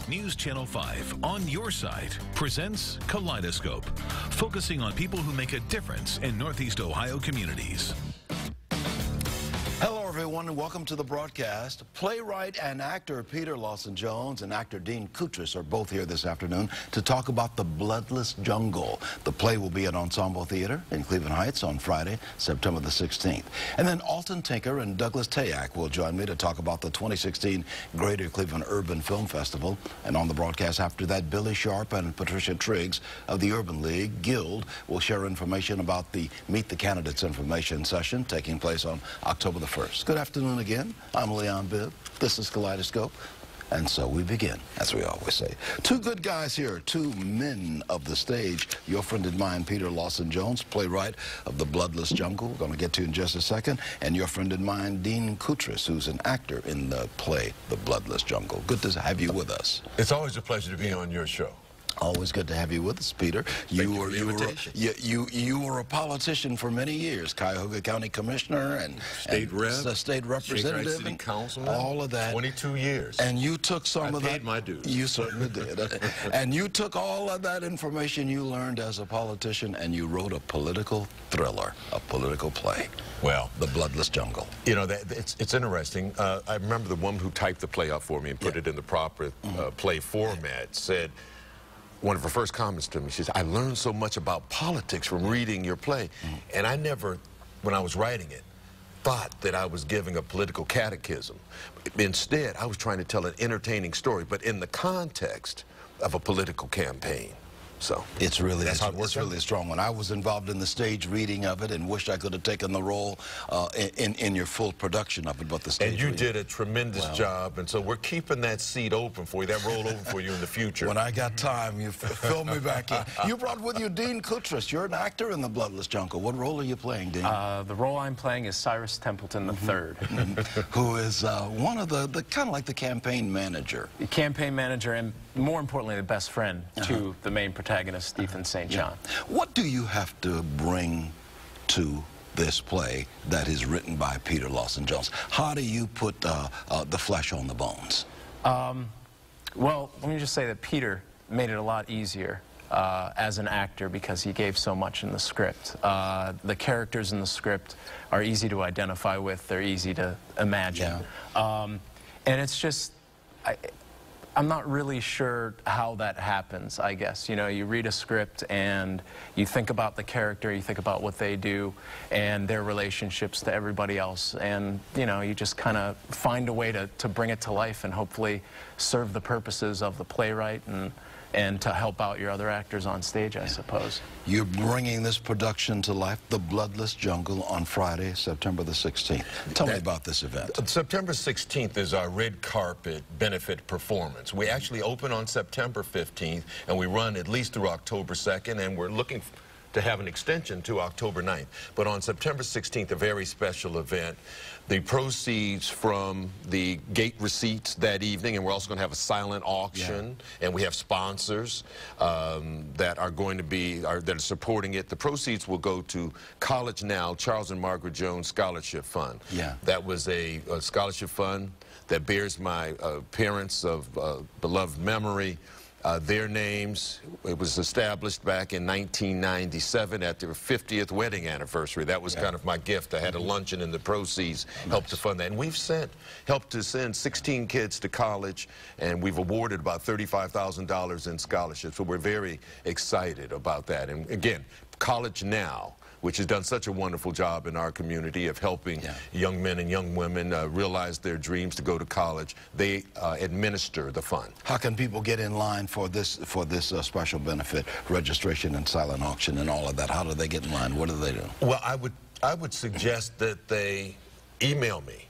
News Channel 5 on your site presents Kaleidoscope, focusing on people who make a difference in Northeast Ohio communities. Hello, everyone, and welcome to the broadcast. Playwright and actor Peter Lawson-Jones and actor Dean Kutris are both here this afternoon to talk about The Bloodless Jungle. The play will be at Ensemble Theater in Cleveland Heights on Friday, September the 16th. And then Alton Tinker and Douglas Tayak will join me to talk about the 2016 Greater Cleveland Urban Film Festival. And on the broadcast after that, Billy Sharp and Patricia Triggs of the Urban League Guild will share information about the Meet the Candidates information session taking place on October the 1st. Good afternoon again. I'm Leon Bibb. This is Kaleidoscope. And so we begin, as we always say. Two good guys here, two men of the stage. Your friend and mine, Peter Lawson-Jones, playwright of The Bloodless Jungle. We're going to get to in just a second. And your friend and mine, Dean Kutris, who's an actor in the play The Bloodless Jungle. Good to have you with us. It's always a pleasure to be on your show. Always good to have you with us, Peter. You were a politician for many years, Cuyahoga County Commissioner and state representative, City Councilman, all of that. 22 years. And you took some of that. I paid my dues. You certainly did. And you took all of that information you learned as a politician and you wrote a political thriller, a political play. Well, The Bloodless Jungle. You know, it's interesting. I remember the woman who typed the play up for me and put it in the proper play format said, one of her first comments to me, she said, I learned so much about politics from reading your play. And I never, when I was writing it, thought that I was giving a political catechism. Instead, I was trying to tell an entertaining story, but in the context of a political campaign. So it's really, that's how it works. It's really a strong one. I was involved in the stage reading of it and wished I could have taken the role in your full production of it, but the stage And you reading did a tremendous job, and so we're keeping that seat open for you, that role open for you in the future. When I got time, you fill me back in. You brought with you Dean Kutris. You're an actor in The Bloodless Jungle. What role are you playing, Dean? The role I'm playing is Cyrus Templeton III. Who is one of the kind of like the campaign manager. The campaign manager and, more importantly, the best friend to the main protagonist, Ethan St. John. What do you have to bring to this play that is written by Peter Lawson-Jones? How do you put the flesh on the bones? Well, let me just say that Peter made it a lot easier as an actor because he gave so much in the script. The characters in the script are easy to identify with. They're easy to imagine. And it's just... I'm not really sure how that happens, I guess. You know, you read a script and you think about the character, you think about what they do and their relationships to everybody else. And, you know, you just kind of find a way to bring it to life and hopefully serve the purposes of the playwright and to help out your other actors on stage, I suppose. You're bringing this production to life, The Bloodless Jungle, on Friday, September the 16th. Tell me about this event. September 16th is our red carpet benefit performance. We actually open on September 15th, and we run at least through October 2nd, and we're looking to have an extension to October 9th. But on September 16th, a very special event. The proceeds from the gate receipts that evening, and we're also going to have a silent auction, and we have sponsors that are going to be, that are supporting it. The proceeds will go to College Now, Charles and Margaret Jones Scholarship Fund. That was a scholarship fund that bears my parents of beloved memory. Their names, it was established back in 1997 at their 50th wedding anniversary. That was kind of my gift. I had a luncheon and the proceeds helped to fund that. And we've helped to send 16 kids to college, and we've awarded about $35,000 in scholarships. So we're very excited about that. And again, College Now, which has done such a wonderful job in our community of helping young men and young women realize their dreams to go to college. They administer the fund. How can people get in line for this special benefit, registration and silent auction and all of that? How do they get in line? What do they do? Well, I would suggest that they email me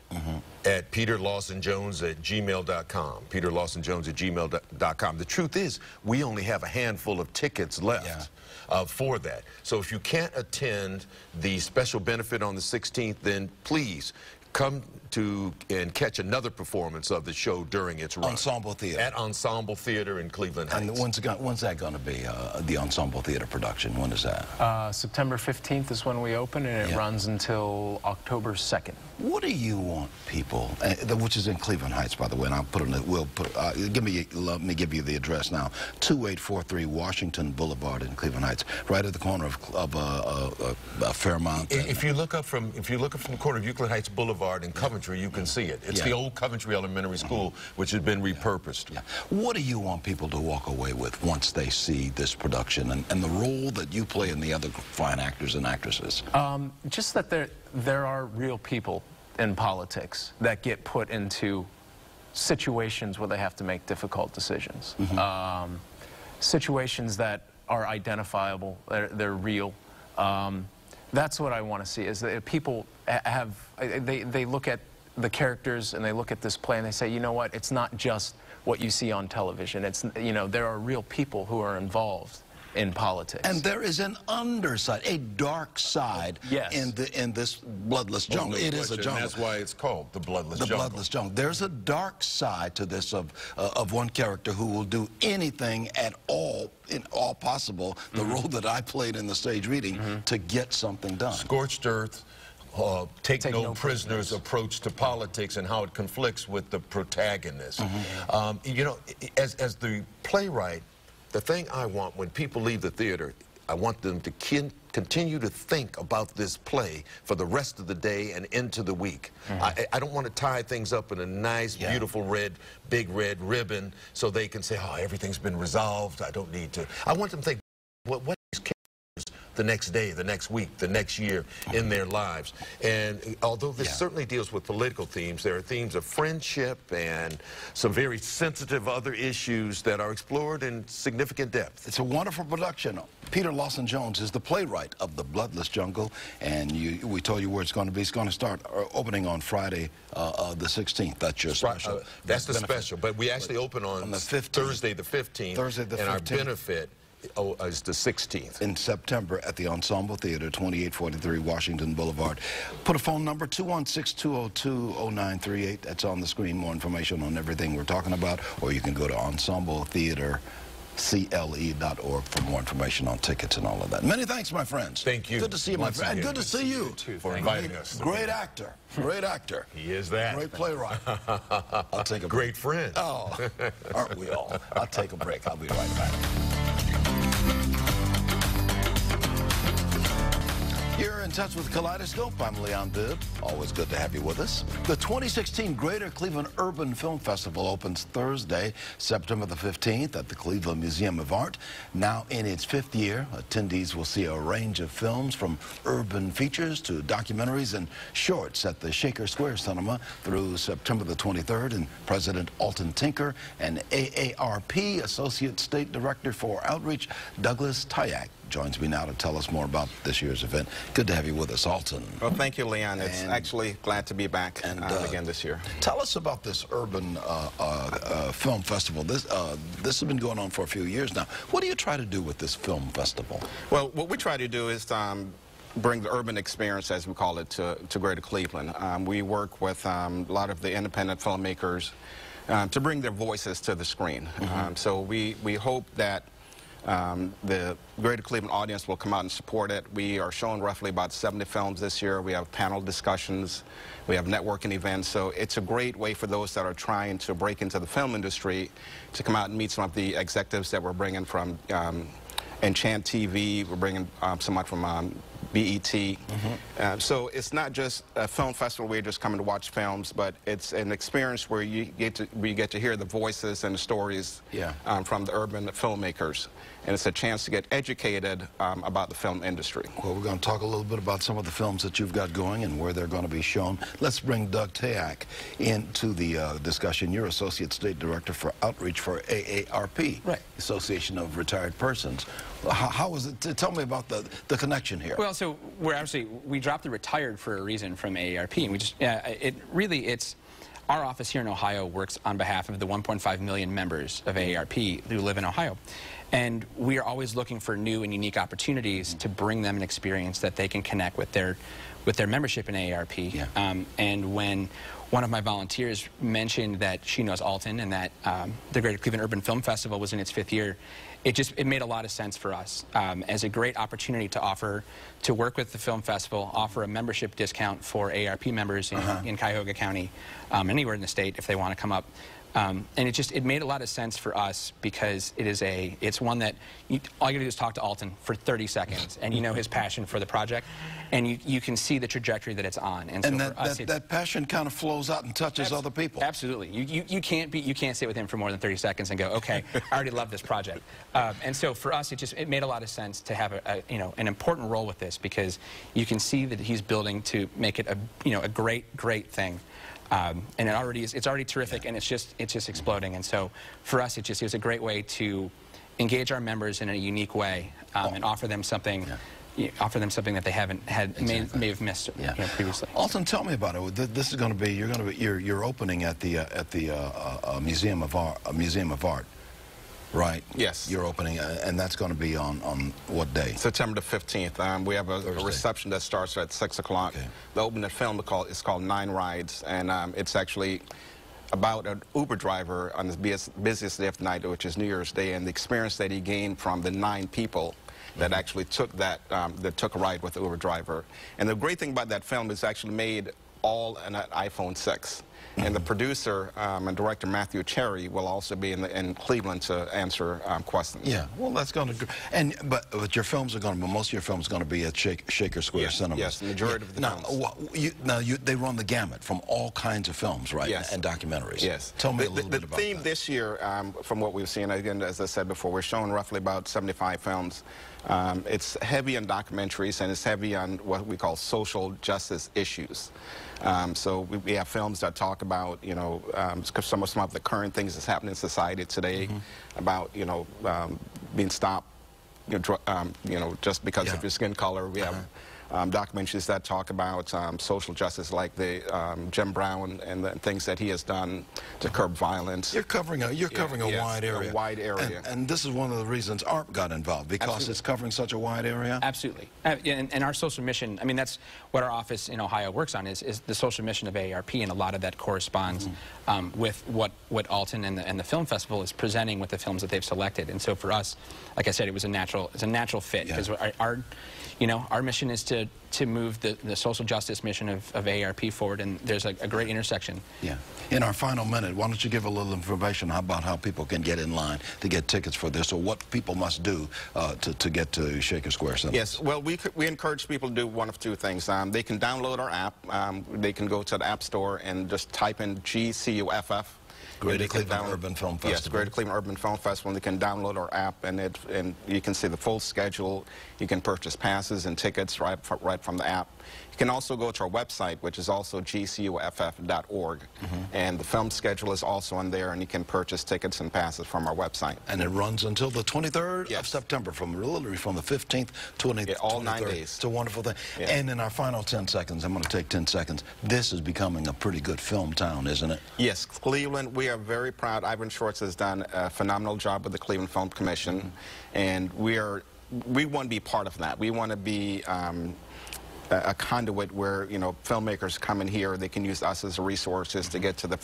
at peterlawsonjones@gmail.com, peterlawsonjones@gmail.com. The truth is, we only have a handful of tickets left for that. So if you can't attend the special benefit on the 16th, then please come to and catch another performance of the show during its run. Ensemble Theater. At Ensemble Theater in Cleveland Heights. And when's that going to be, the Ensemble Theater production? When is that? September 15th is when we open, and it runs until October 2nd. What do you want people, which is in Cleveland Heights, by the way, and I'll put it in, let me give you the address now, 2843 Washington Boulevard in Cleveland Heights, right at the corner of Fairmount. If you look up from the corner of Euclid Heights Boulevard in Coventry, you can see it. It's the old Coventry Elementary School, which has been repurposed. Yeah. What do you want people to walk away with once they see this production and the role that you play and the other fine actors and actresses? Just that there are real people in politics that get put into situations where they have to make difficult decisions. Situations that are identifiable, they're real. That's what I want to see, is that people they look at the characters and they look at this play and they say, you know what, it's not just what you see on television. It's, you know, there are real people who are involved in politics. And there is an underside, a dark side in this bloodless jungle. It is a jungle. That's why it's called the bloodless jungle. The bloodless jungle. There's a dark side to this of one character who will do anything at all, in all possible, the role that I played in the stage reading, to get something done. Scorched earth. Take no prisoners approach to politics and how it conflicts with the protagonist. You know, as the playwright, the thing I want when people leave the theater, I want them to continue to think about this play for the rest of the day and into the week. I don't want to tie things up in a nice, beautiful big red ribbon so they can say, oh, everything's been resolved, I don't need to. I want them to think, what is characters the next day, the next week, the next year in their lives. And although this certainly deals with political themes, there are themes of friendship and some very sensitive other issues that are explored in significant depth. It's a wonderful production. Peter Lawson Jones is the playwright of The Bloodless Jungle, and we told you where it's going to be. It's going to start opening on Friday, the 16th. That's your special. That's the special, but we actually open on the 15th. Thursday the 15th. Thursday the 15th. And our benefit is the 16th. In September at the Ensemble Theater, 2843 Washington Boulevard. Put a phone number, 216-202-0938. That's on the screen. More information on everything we're talking about. Or you can go to ensembletheatercle.org for more information on tickets and all of that. Many thanks, my friends. Thank you. Good to see you, my friend. And good to see you. For inviting us. Great actor. Great actor. He is that. Great playwright. I'll take a break. Great friend. Oh, aren't we all? I'll take a break. I'll be right back. You're in touch with Kaleidoscope. I'm Leon Bibb. Always good to have you with us. The 2016 Greater Cleveland Urban Film Festival opens Thursday, September the 15th at the Cleveland Museum of Art. Now in its 5th year, attendees will see a range of films from urban features to documentaries and shorts at the Shaker Square Cinema through September the 23rd. And President Alton Tinker and AARP Associate State Director for Outreach, Douglas Tyak, joins me now to tell us more about this year's event. Good to have you with us, Alton. Well, thank you, Leon. It's actually glad to be back again this year. Tell us about this urban film festival. This has been going on for a few years now. What do you try to do with this film festival? Well, what we try to do is bring the urban experience, as we call it, to Greater Cleveland. We work with a lot of the independent filmmakers to bring their voices to the screen. So we hope that the Greater Cleveland audience will come out and support it. We are showing roughly about 70 films this year. We have panel discussions. We have networking events. So it's a great way for those that are trying to break into the film industry to come out and meet some of the executives that we're bringing from Enchant TV. We're bringing someone from BET. So it's not just a film festival where you're just coming to watch films, but it's an experience where you get to hear the voices and the stories from the urban filmmakers. And it's a chance to get educated about the film industry. Well, we're going to talk a little bit about some of the films that you've got going and where they're going to be shown. Let's bring Doug Tyak into the discussion. You're Associate State Director for Outreach for AARP, Association of Retired Persons. How is it? Tell me about the connection here. Well, so we dropped the retired for a reason from AARP, and we just, our office here in Ohio works on behalf of the 1.5 million members of AARP who live in Ohio. And we are always looking for new and unique opportunities to bring them an experience that they can connect with their membership in AARP. Yeah. And when one of my volunteers mentioned that she knows Alton and that the Greater Cleveland Urban Film Festival was in its 5th year, it made a lot of sense for us as a great opportunity to work with the film festival, offer a membership discount for AARP members in Cuyahoga County, anywhere in the state if they want to come up. And it made a lot of sense for us because it's one that all you gotta do is talk to Alton for 30 seconds and you know his passion for the project and you can see the trajectory that it's on. And so for us, that passion kind of flows out and touches other people. Absolutely. You can't sit with him for more than 30 seconds and go, okay, I already love this project. And so for us, it made a lot of sense to have an important role with this because you can see that he's building to make it a great thing. And it's already terrific, and it's just exploding. And so for us, it was a great way to engage our members in a unique way and offer them something. Offer them something that they haven't had may have missed previously. Alton, tell me about it. This is going to be you're opening at the Museum of Art. Right. Yes. You're opening, and that's going to be on what day? September the 15th. We have a reception that starts at 6 o'clock. Okay. The opening film is called 9 Rides, and it's actually about an Uber driver on the busiest day of the night, which is New Year's Day, and the experience that he gained from the 9 people that actually took that took a ride with the Uber driver. And the great thing about that film is actually made all on an iPhone 6. And the producer and director Matthew Cherry will also be in Cleveland to answer questions. Yeah, well, that's going to. But your films are going to. Most of your films are going to be at Shaker Square Cinema. Yes, the majority of the films. They run the gamut from all kinds of films, right? Yes. And documentaries. Yes. Tell me a little bit about the theme that. this year, from what we've seen, again, as I said before, we're showing roughly about 75 films. It's heavy on documentaries and it's heavy on what we call social justice issues. So we have films that talk about, some of the current things that's happening in society today, about, being stopped, just because of your skin color. We have documentaries that talk about social justice, like the Jim Brown and the things that he has done to curb violence. You're covering a wide area. A wide area. And this is one of the reasons ARP got involved, because it's covering such a wide area. Absolutely. And our social mission, I mean, that's what our office in Ohio works on, is the social mission of AARP, and a lot of that corresponds with what Alton and the film festival is presenting with the films that they've selected. And so for us, like I said, it's a natural fit, because our mission is to move the social justice mission of AARP forward, and there's a great intersection. Yeah. In our final minute, why don't you give a little information about how people can get in line to get tickets for this, or what people must do to get to Shaker Square Cinema? Yes, well, we encourage people to do one of two things. They can download our app. They can go to the App Store and just type in GCUFF. Greater Cleveland Urban Film Festival. Yes, Greater Cleveland Urban Film Festival. And they can download our app, and you can see the full schedule. You can purchase passes and tickets right from the app. You can also go to our website, which is also gcuff.org. And the film schedule is also on there, and you can purchase tickets and passes from our website. And it runs until the 23rd of September, literally from the 15th to the all 23rd. 9 days. It's a wonderful thing. And in our final 10 seconds, I'm going to take 10 seconds. This is becoming a pretty good film town, isn't it? Yes, Cleveland, we are very proud. Ivan Schwartz has done a phenomenal job with the Cleveland Film Commission, and we want to be part of that. We want to be a conduit where, filmmakers come in here, they can use us as resources to get to the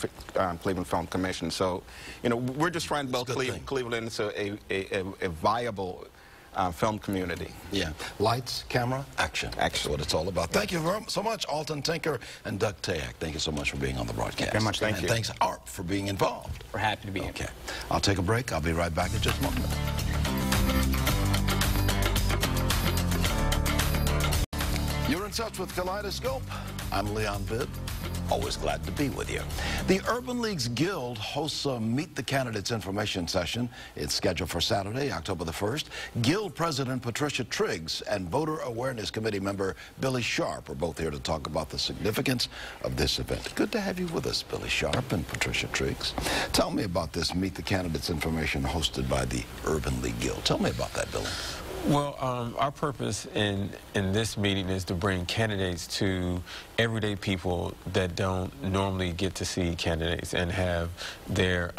Cleveland Film Commission. So, we're just trying to build Cleveland into a viable film community. Yeah. Lights, camera, action. That's what it's all about. Thank you so much, Alton Tinker and Doug Tayak. Thank you so much for being on the broadcast. Thank you very much. Thank you. And thanks, ARP, for being involved. We're happy to be here. Okay. I'll take a break. I'll be right back in just a moment. You're in touch with Kaleidoscope. I'm Leon Bibb. Always glad to be with you. The Urban Leagues Guild hosts a Meet the Candidates information session. It's scheduled for Saturday, October the 1st. Guild President Patricia Triggs and Voter Awareness Committee member Billy Sharp are both here to talk about the significance of this event. Good to have you with us, Billy Sharp and Patricia Triggs. Tell me about this Meet the Candidates information hosted by the Urban League Guild. Tell me about that, Billy. Well, our purpose in this meeting is to bring candidates to everyday people that don't normally get to see candidates and have their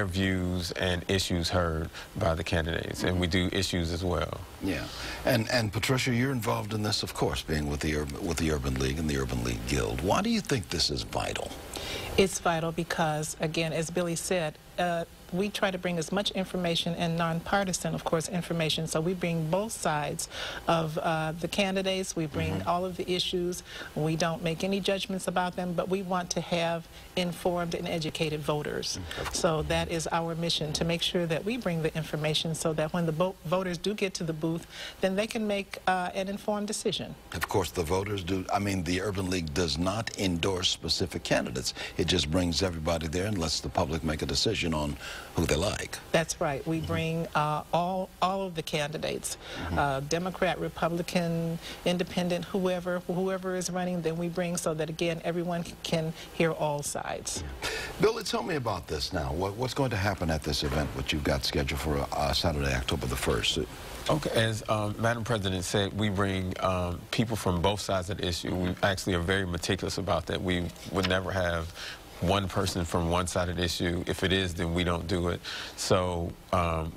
views and issues heard by the candidates, and we do issues as well. Yeah, and Patricia, you're involved in this, of course, being with the Urban League and the Urban League Guild. Why do you think this is vital? It's vital because, again, as Billy said, we try to bring as much information and nonpartisan, of course, information. So we bring both sides of the candidates. We bring all of the issues. We don't make any judgments about them, but we want to have informed and educated voters. So that is our mission, to make sure that we bring the information so that when the voters do get to the booth, then they can make an informed decision. Of course, the voters do. I mean, the Urban League does not endorse specific candidates. It just brings everybody there and lets the public make a decision on who they like. That's right. We bring all of the candidates, Democrat, Republican, Independent, whoever is running, then we bring, so that, again, everyone can hear all sides. Billy, tell me about this now. What's going to happen at this event, what you've got scheduled for Saturday, October the 1st? Okay, as Madam President said, we bring people from both sides of the issue. We actually are very meticulous about that. We would never have one person from one side of the issue. If it is, then we don't do it. So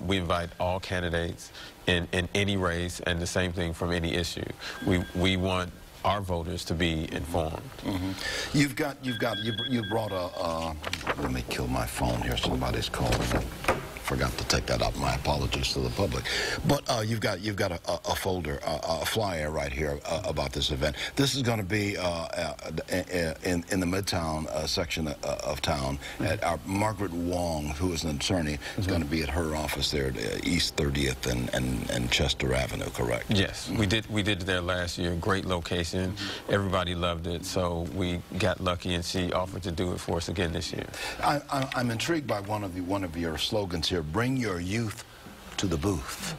we invite all candidates in any race, and the same thing from any issue. We want our voters to be informed. You brought a, let me kill my phone here, somebody's calling me. Forgot to take that out. My apologies to the public. But you've got a folder, a flyer right here about this event. This is going to be in the Midtown section of town. At our Margaret Wong, who is an attorney, is going to be at her office there at East 30th and Chester Avenue. Correct? Yes, we did it there last year. Great location. Everybody loved it. So we got lucky, and she offered to do it for us again this year. I'm intrigued by one of your slogans here. Bring your youth to the booth.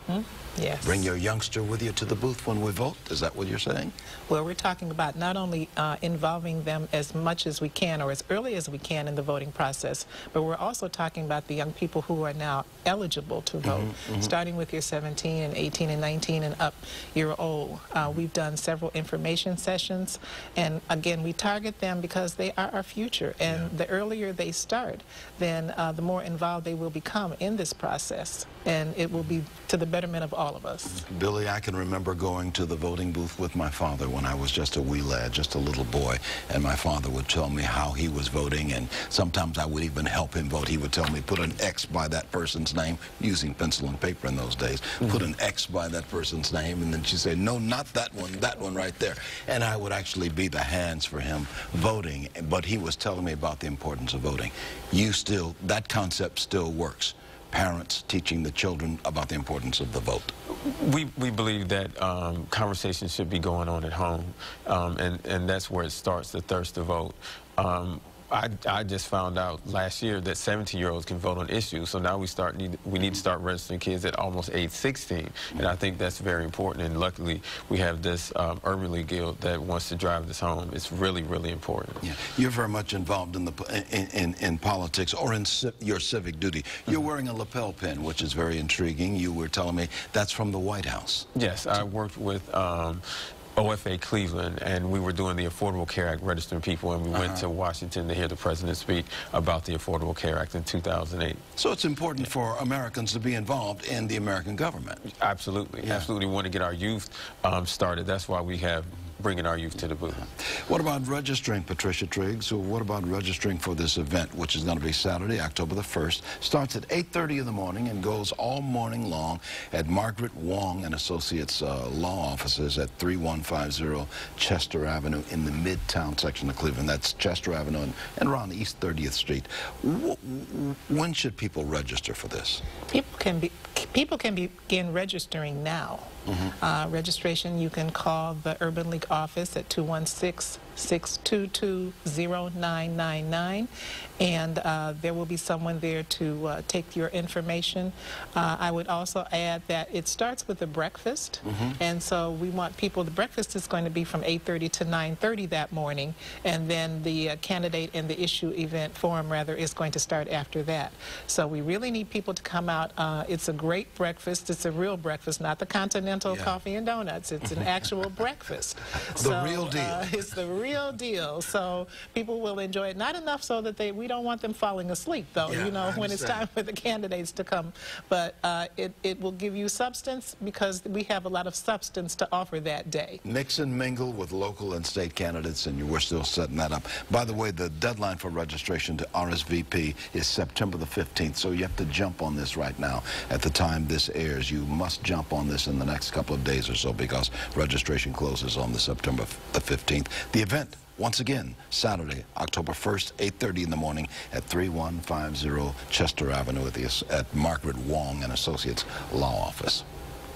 Yes. Bring your youngster with you to the booth when we vote. Is that what you're saying? Well, we're talking about not only involving them as much as we can, or as early as we can in the voting process, but we're also talking about the young people who are now eligible to vote, starting with your 17 and 18 and 19 and up year old. We've done several information sessions, and again, we target them because they are our future, and the earlier they start, then the more involved they will become in this process, and it will be to the betterment of all of us. Billy, I can remember going to the voting booth with my father when I was just a wee lad, just a little boy, and my father would tell me how he was voting, and sometimes I would even help him vote. He would tell me, put an X by that person's name, using pencil and paper in those days, put an X by that person's name, and then she'd say, no, not that one right there. And I would actually be the hands for him voting, but he was telling me about the importance of voting. That concept still works. Parents teaching the children about the importance of the vote. We believe that conversations should be going on at home, and that's where it starts, the thirst to vote. I just found out last year that 17-year-olds can vote on issues, so now we need to start registering kids at almost age 16, and I think that's very important, and luckily we have this Urban League Guild that wants to drive this home. It's really, really important. Yeah. You're very much involved in politics, or in your civic duty. You're wearing a lapel pin, which is very intriguing. You were telling me that's from the White House. Yes, I worked with OFA Cleveland, and we were doing the Affordable Care Act, registering people, and we went to Washington to hear the president speak about the Affordable Care Act in 2008. So it's important for Americans to be involved in the American government. Absolutely. Absolutely. We want to get our youth started. That's why we have bringing our youth to the booth. What about registering, Patricia Triggs? So what about registering for this event, which is going to be Saturday, October the 1st, starts at 8:30 in the morning and goes all morning long at Margaret Wong and Associates law offices at 3150 Chester Avenue in the Midtown section of Cleveland. That's Chester Avenue and around East 30th Street. When should people register for this? People can begin registering now. Registration, you can call the Urban League office at 216-622-0999, and there will be someone there to take your information. I would also add that it starts with a breakfast, and so we want people, the breakfast is going to be from 8:30 to 9:30 that morning, and then the candidate and the issue event forum, rather, is going to start after that. So we really need people to come out. It's a great breakfast. It's a real breakfast, not the continental coffee and donuts. It's an actual breakfast. The real deal. It's the real deal. So people will enjoy it. Not enough so that we don't want them falling asleep, though, Yeah, you know, when it's time for the candidates to come. But it will give you substance, because we have a lot of substance to offer that day. Mix and mingle with local and state candidates, and we're still setting that up. By the way, the deadline for registration to RSVP is September the 15th, so you have to jump on this right now. At the time this airs, you must jump on this in the next couple of days or so, because registration closes on the September the 15th. The event, once again, Saturday, October 1st, 8:30 in the morning at 3150 Chester Avenue at Margaret Wong and Associates Law Office.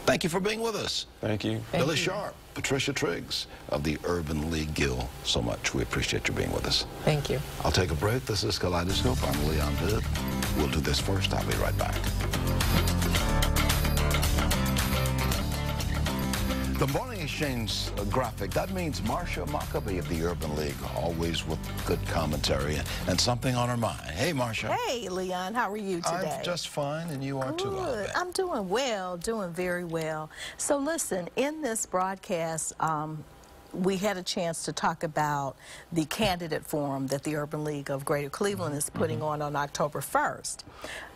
Thank you for being with us. Thank you. Billy Sharp, Patricia Triggs of the Urban League Guild, so much. We appreciate you being with us. Thank you. I'll take a break. This is Kaleidoscope. I'm Leon Bibb. We'll do this first. I'll be right back. The Morning Exchange graphic, that means Marcia Maccabee of the Urban League, always with good commentary and something on her mind. Hey, Marcia. Hey, Leon, how are you today? I'm just fine, and you are too. Good. I'm doing well, doing very well. So listen, in this broadcast, we had a chance to talk about the candidate forum that the Urban League of Greater Cleveland is putting on October 1st.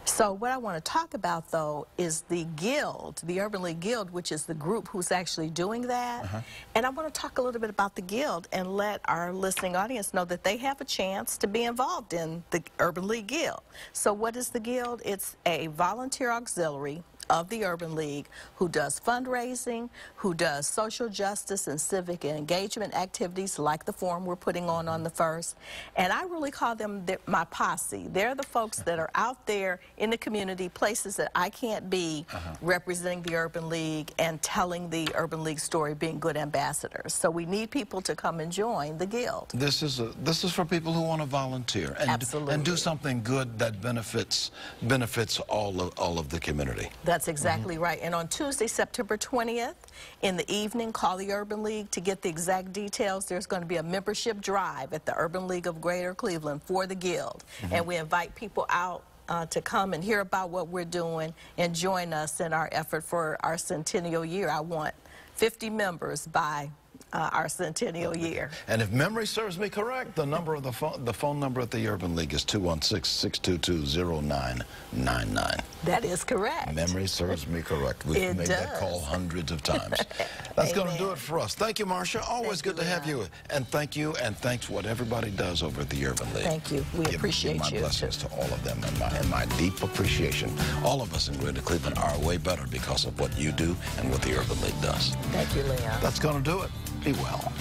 So what I want to talk about, though, is the Guild, the Urban League Guild, which is the group who's actually doing that. And I want to talk a little bit about the Guild and let our listening audience know that they have a chance to be involved in the Urban League Guild. So what is the Guild? It's a volunteer auxiliary of the Urban League who does fundraising, who does social justice and civic engagement activities like the forum we're putting on the 1st. And I really call them my posse. They're the folks that are out there in the community, places that I can't be, representing the Urban League and telling the Urban League story, being good ambassadors. So we need people to come and join the Guild. This is for people who want to volunteer and do something good that benefits all of the community. That's exactly right. And on Tuesday, September 20th, in the evening, call the Urban League to get the exact details. There's going to be a membership drive at the Urban League of Greater Cleveland for the Guild. And we invite people out to come and hear about what we're doing and join us in our effort for our centennial year. I want 50 members by our centennial year. And if memory serves me correct, the number of the phone number at the Urban League is 216-622-0999. That is correct. Memory serves me correct. We've made that call hundreds of times. That's going to do it for us. Thank you, Marcia. Always good to have you. And thank you, and thanks what everybody does over at the Urban League. Thank you. We appreciate you. My blessings to all of them, and my deep appreciation. All of us in Greater Cleveland are way better because of what you do and what the Urban League does. Thank you, Leon. That's going to do it. Be well.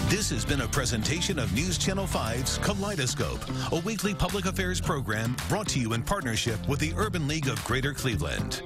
This has been a presentation of NewsChannel 5's Kaleidoscope, a weekly public affairs program brought to you in partnership with the Urban League of Greater Cleveland.